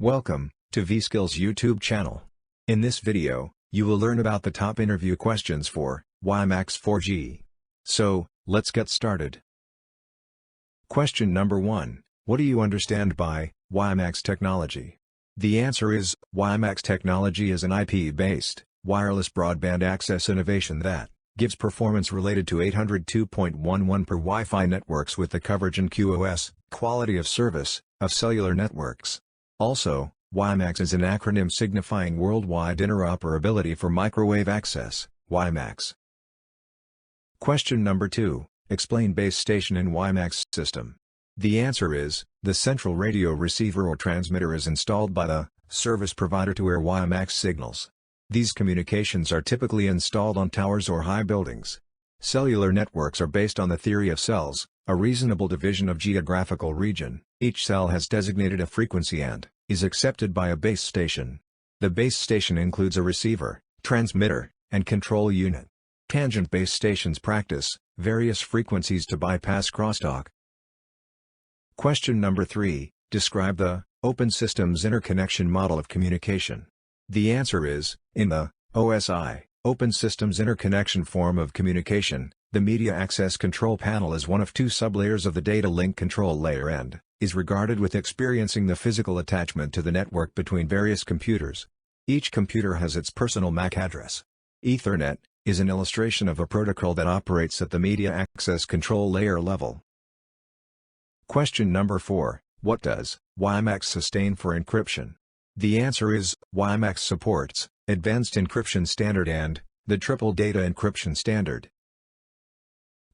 Welcome to Vskills YouTube channel. In this video, you will learn about the top interview questions for Ymax 4G. So, let's get started. Question number 1. What do you understand by Ymax technology? The answer is, Ymax technology is an IP-based, wireless broadband access innovation that gives performance related to 802.11 per Wi-Fi networks with the coverage and QoS, quality of service, of cellular networks. Also, Ymax is an acronym signifying Worldwide Interoperability for Microwave Access, WiMax. Question number 2. Explain base station in Ymax system. The answer is, the central radio receiver or transmitter is installed by the service provider to air Ymax signals. These communications are typically installed on towers or high buildings. Cellular networks are based on the theory of cells, a reasonable division of geographical region. Each cell has designated a frequency and is accepted by a base station. The base station includes a receiver, transmitter, and control unit. Tangent base stations practice various frequencies to bypass crosstalk. Question number 3. Describe the open systems interconnection model of communication. The answer is, in the OSI, Open Systems Interconnection form of communication, the Media Access Control Panel is one of two sublayers of the Data Link Control Layer and is regarded with experiencing the physical attachment to the network between various computers. Each computer has its personal MAC address. Ethernet is an illustration of a protocol that operates at the Media Access Control Layer level. Question number 4. What does Ymax sustain for encryption? The answer is, Ymax supports Advanced Encryption Standard and the Triple Data Encryption Standard.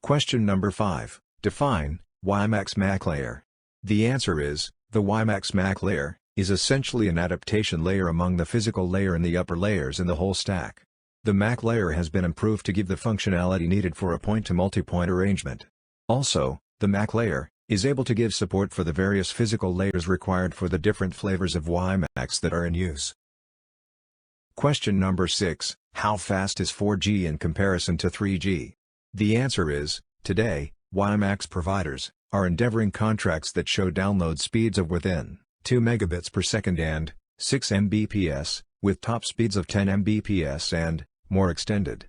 Question number 5. Define Ymax MAC layer. The answer is, the Ymax MAC layer is essentially an adaptation layer among the physical layer and the upper layers in the whole stack. The MAC layer has been improved to give the functionality needed for a point-to-multipoint arrangement. Also, the MAC layer is able to give support for the various physical layers required for the different flavors of Ymax that are in use. Question number 6. How fast is 4G in comparison to 3G? The answer is, today, Ymax providers are endeavoring contracts that show download speeds of within 2 megabits per second and 6 Mbps, with top speeds of 10 Mbps and more extended.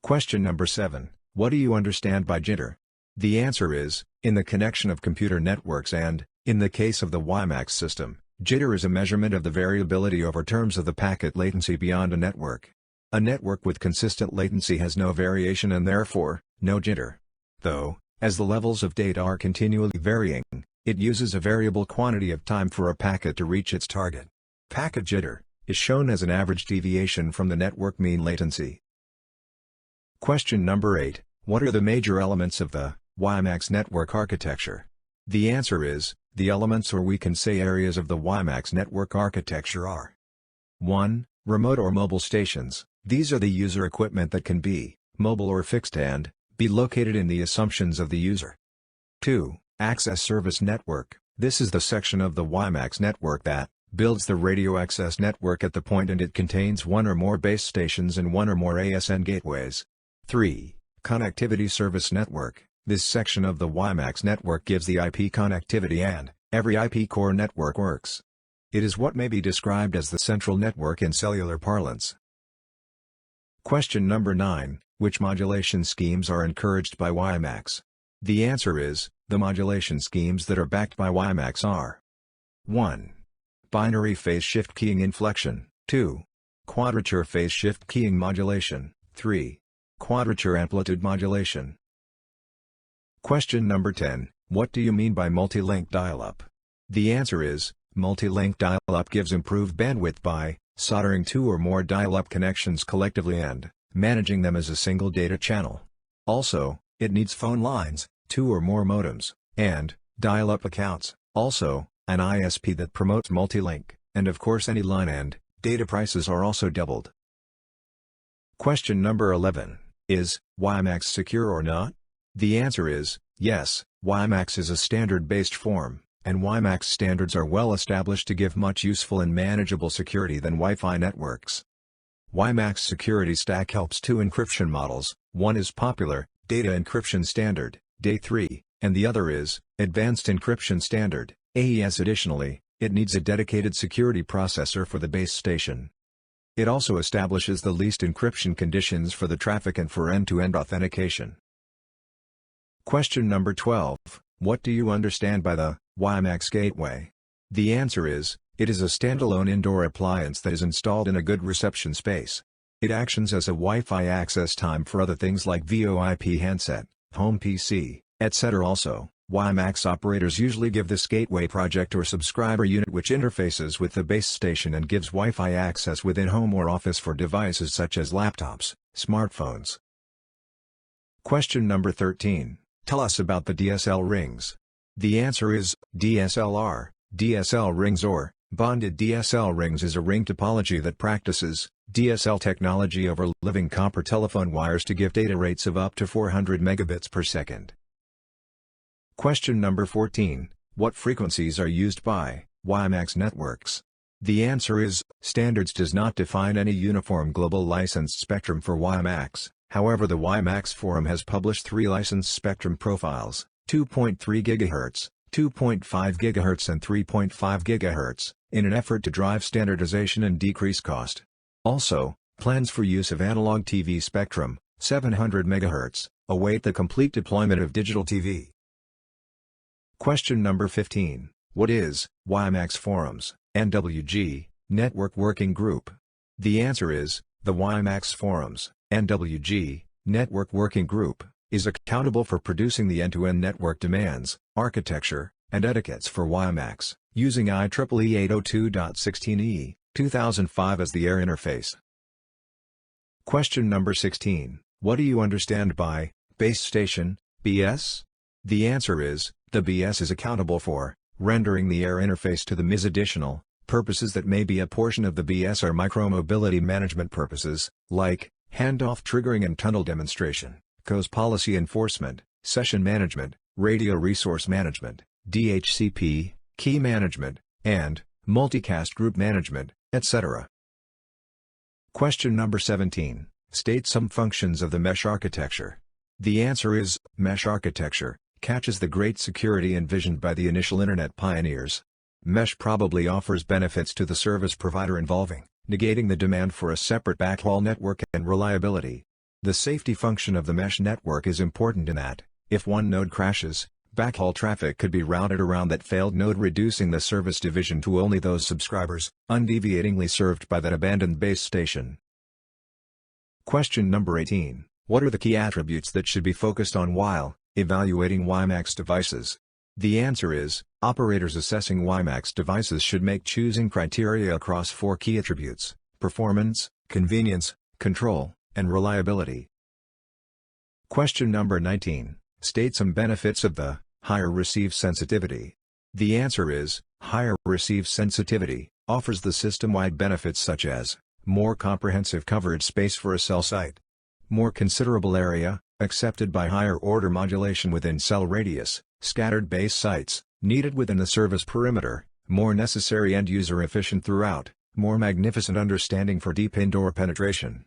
Question number 7. What do you understand by jitter? The answer is, in the connection of computer networks and, in the case of the Ymax system, jitter is a measurement of the variability over terms of the packet latency beyond a network. A network with consistent latency has no variation and therefore, no jitter. Though, as the levels of data are continually varying, it uses a variable quantity of time for a packet to reach its target. Packet jitter is shown as an average deviation from the network mean latency. Question number 8. What are the major elements of the Ymax network architecture? The answer is, the elements, or we can say areas, of the Ymax network architecture are 1. Remote or mobile stations. These are the user equipment that can be mobile or fixed and be located in the assumptions of the user. 2. Access service network. This is the section of the Ymax network that builds the radio access network at the point, and it contains one or more base stations and one or more ASN gateways. 3. Connectivity service network. This section of the Ymax network gives the IP connectivity and every IP core network works. It is what may be described as the central network in cellular parlance. Question number 9. Which modulation schemes are encouraged by Ymax? The answer is, the modulation schemes that are backed by Ymax are 1. Binary phase shift keying inflection. 2. Quadrature phase shift keying modulation. 3. Quadrature amplitude modulation. Question number 10. What do you mean by multi-link dial-up? The answer is, multi-link dial-up gives improved bandwidth by soldering two or more dial-up connections collectively and managing them as a single data channel. Also, it needs phone lines, two or more modems, and dial-up accounts, also, an ISP that promotes multi-link, and of course any line, and data prices are also doubled. Question number 11. Is Ymax secure or not? The answer is, yes, Ymax is a standard-based form, and Ymax standards are well established to give much useful and manageable security than Wi-Fi networks. Ymax security stack helps two encryption models. One is popular, Data Encryption Standard, DA3, and the other is Advanced Encryption Standard, AES. Additionally, It needs a dedicated security processor for the base station. It also establishes the least encryption conditions for the traffic and for end-to-end authentication. Question number 12. What do you understand by the WiMax gateway? The answer is, it is a standalone indoor appliance that is installed in a good reception space. It actions as a Wi-Fi access time for other things like VoIP handset, home PC, etc. Also, WiMax operators usually give this gateway project or subscriber unit which interfaces with the base station and gives Wi-Fi access within home or office for devices such as laptops, smartphones. Question number 13. Tell us about the DSL rings. The answer is, DSLR, DSL rings or bonded DSL rings is a ring topology that practices DSL technology over living copper telephone wires to give data rates of up to 400 megabits per second. Question number 14. What frequencies are used by WiMax networks? The answer is, standards does not define any uniform global licensed spectrum for WiMax. However, the WiMax forum has published 3 licensed spectrum profiles, 2.3 GHz, 2.5 GHz and 3.5 GHz, in an effort to drive standardization and decrease cost. Also, plans for use of analog TV spectrum, 700 MHz, await the complete deployment of digital TV. Question number 15. What is WiMax Forums, NWG, Network Working Group? The answer is, the WiMax Forums, NWG, Network Working Group, is accountable for producing the end-to-end network demands, architecture, and etiquettes for WiMax, using IEEE 802.16e, 2005 as the air interface. Question number 16. What do you understand by base station, BS? The answer is, the BS is accountable for rendering the air interface to the MIS. Additional purposes that may be a portion of the BS are micromobility management purposes, like handoff triggering and tunnel demonstration, COS policy enforcement, session management, radio resource management, DHCP, key management, and multicast group management, etc. Question number 17. State some functions of the mesh architecture. The answer is, mesh architecture catches the great security envisioned by the initial Internet pioneers. Mesh probably offers benefits to the service provider involving negating the demand for a separate backhaul network and reliability. The safety function of the mesh network is important in that, if one node crashes, backhaul traffic could be routed around that failed node, reducing the service division to only those subscribers undeviatingly served by that abandoned base station. Question number 18. What are the key attributes that should be focused on while evaluating WiMax devices? The answer is, operators assessing WiMax devices should make choosing criteria across 4 key attributes: performance, convenience, control, and reliability. Question number 19. State some benefits of the higher receive sensitivity. The answer is, higher receive sensitivity offers the system-wide benefits such as more comprehensive coverage space for a cell site, more considerable area accepted by higher order modulation within cell radius, scattered base sites needed within the service perimeter, more necessary and user efficient throughout, more magnificent understanding for deep indoor penetration.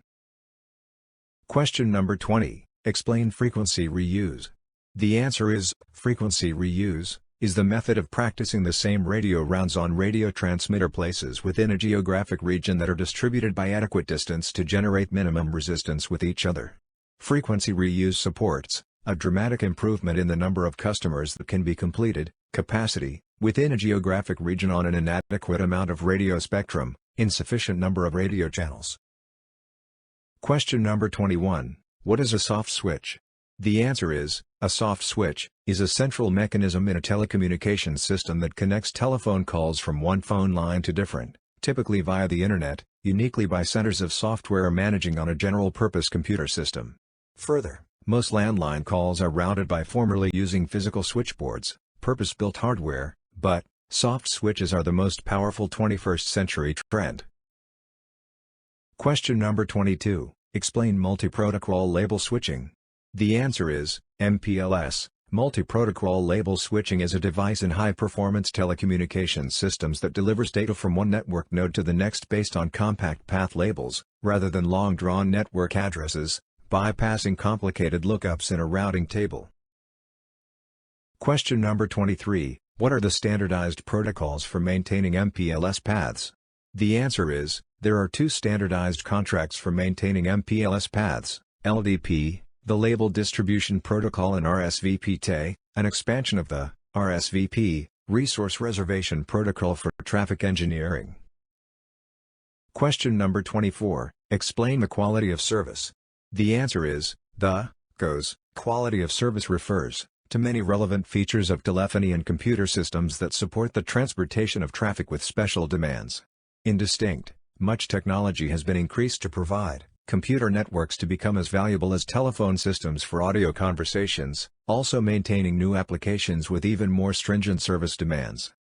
Question number 20. Explain frequency reuse. The answer is, frequency reuse is the method of practicing the same radio rounds on radio transmitter places within a geographic region that are distributed by adequate distance to generate minimum resistance with each other. Frequency reuse supports a dramatic improvement in the number of customers that can be completed, capacity, within a geographic region on an inadequate amount of radio spectrum, insufficient number of radio channels. Question number 21. What is a soft switch? The answer is, a soft switch is a central mechanism in a telecommunications system that connects telephone calls from one phone line to different, typically via the Internet, uniquely by centers of software managing on a general-purpose computer system. Further, most landline calls are routed by formerly using physical switchboards, purpose-built hardware, but soft switches are the most powerful 21st century trend. Question number 22. Explain multi-protocol label switching. The answer is, Mpls. Multi-protocol label switching is a device in high-performance telecommunications systems that delivers data from one network node to the next based on compact path labels, rather than long-drawn network addresses, bypassing complicated lookups in a routing table. Question number 23. What are the standardized protocols for maintaining MPLS paths? The answer is, there are two standardized contracts for maintaining MPLS paths, LDP, the Label Distribution Protocol, and RSVP-T, an expansion of the RSVP, Resource Reservation Protocol for traffic engineering. Question number 24, explain the quality of service. The answer is, the (GOS) quality of service refers to many relevant features of telephony and computer systems that support the transportation of traffic with special demands. In distinct, much technology has been increased to provide computer networks to become as valuable as telephone systems for audio conversations, also maintaining new applications with even more stringent service demands.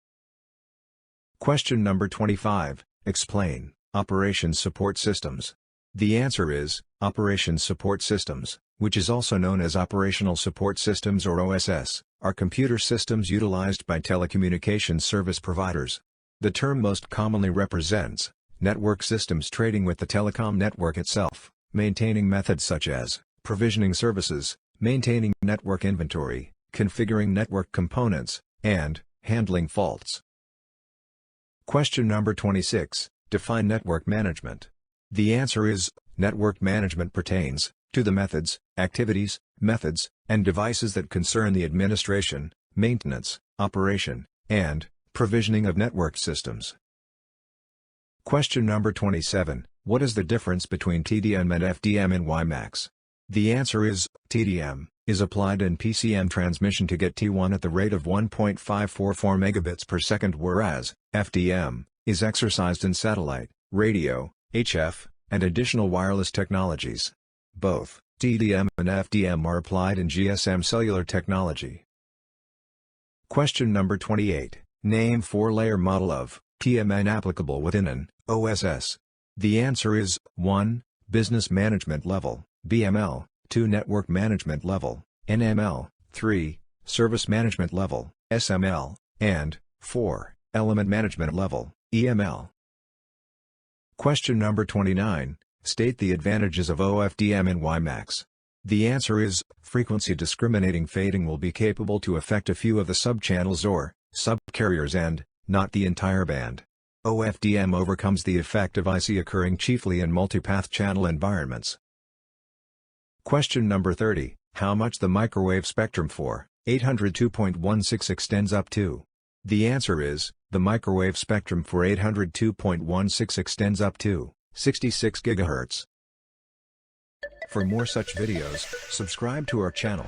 Question number 25, explain operations support systems. The answer is, operations support systems, which is also known as operational support systems or OSS, are computer systems utilized by telecommunications service providers. The term most commonly represents network systems trading with the telecom network itself, maintaining methods such as provisioning services, maintaining network inventory, configuring network components, and handling faults. Question number 26, define network management. The answer is, network management pertains to the methods, activities, methods, and devices that concern the administration, maintenance, operation, and provisioning of network systems. Question number 27, what is the difference between TDM and FDM in WiMax? The answer is, TDM is applied in PCM transmission to get T1 at the rate of 1.544 megabits per second, whereas FDM is exercised in satellite, radio, HF, and additional wireless technologies. Both TDM and FDM are applied in GSM cellular technology. Question number 28, name 4-layer model of TMN applicable within an OSS. The answer is, 1. Business Management Level, BML, 2. Network Management Level, NML, 3. Service Management Level, SML, and 4. Element Management Level, EML. Question number 29, state the advantages of OFDM in WiMax. The answer is, frequency discriminating fading will be capable to affect a few of the subchannels or subcarriers and not the entire band. OFDM overcomes the effect of IC occurring chiefly in multipath channel environments. Question number 30, how much the microwave spectrum for 802.16 extends up to? The answer is, the microwave spectrum for 802.16 extends up to 66 GHz. For more such videos, subscribe to our channel.